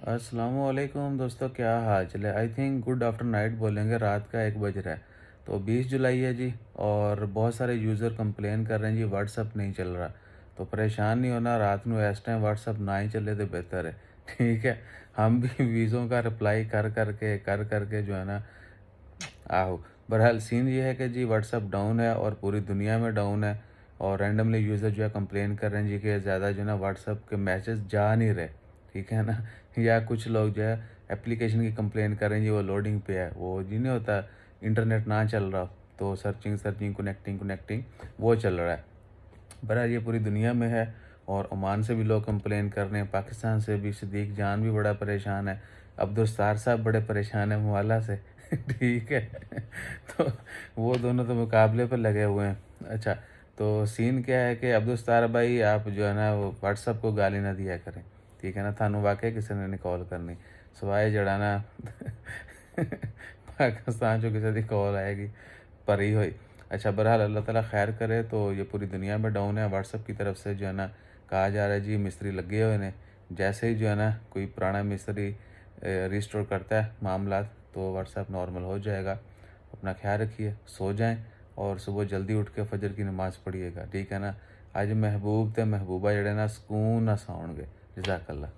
अस्सलाम वालेकुम दोस्तों, क्या हाल चाल है। I think good after night बोलेंगे, रात का 1 बज रहा है। तो 20 जुलाई है जी, और बहुत सारे यूज़र कंप्लेन कर रहे हैं जी व्हाट्सअप नहीं चल रहा। तो परेशान नहीं होना, रात में इस टाइम व्हाट्सअप ना ही चले तो बेहतर है। ठीक है। हम भी वीज़ों का रिप्लाई कर करके जो है ना, आहो। बहरहाल सीन ये है कि जी व्हाट्सअप डाउन है और पूरी दुनिया में डाउन है। और रैंडमली यूज़र जो है कंप्लेन कर रहे हैं जी कि ज़्यादा जो है ना व्हाट्सअप के मैसेज जा नहीं रहे। ठीक है ना। या कुछ लोग जो है एप्लीकेशन की कंप्लेन कर रहे हैं जी वो लोडिंग पे है, वो जी नहीं होता, इंटरनेट ना चल रहा हो, तो सर्चिंग सर्चिंग कनेक्टिंग कनेक्टिंग वो चल रहा है। बहरहाल ये पूरी दुनिया में है। और ओमान से भी लोग कंप्लेन कर रहे हैं, पाकिस्तान से भी सिद्दीक जान भी बड़ा परेशान है, अब्दुस्तार साहब बड़े परेशान हैं मवाला से। ठीक है। तो वो दोनों तो मुकाबले पर लगे हुए हैं। अच्छा, तो सीन क्या है कि अब्दुस्तार भाई आप जो है ना वो व्हाट्सअप को गाली ना दिया करें। ठीक है ना, थानू वाकई किसी ने नहीं कॉल करनी सवाए जड़ाना। पाकिस्तान चो किसी की कॉल आएगी परी हुई। अच्छा, बहरहाल अल्लाह ताला खैर करे। तो ये पूरी दुनिया में डाउन है, व्हाट्सएप की तरफ से जो है ना कहा जा रहा है जी मिस्त्री लगे हुए हैं। जैसे ही जो है ना कोई पुराना मिस्त्री रिस्टोर करता है मामला, तो व्हाट्सएप नॉर्मल हो जाएगा। अपना ख्याल रखिए, सो जाएं और सुबह जल्दी उठ के फजर की नमाज़ पढ़िएगा। ठीक है ना। आज महबूब ते महबूबा जड़े ना सुकून ना सौणगे। जज़ाकल्लाह।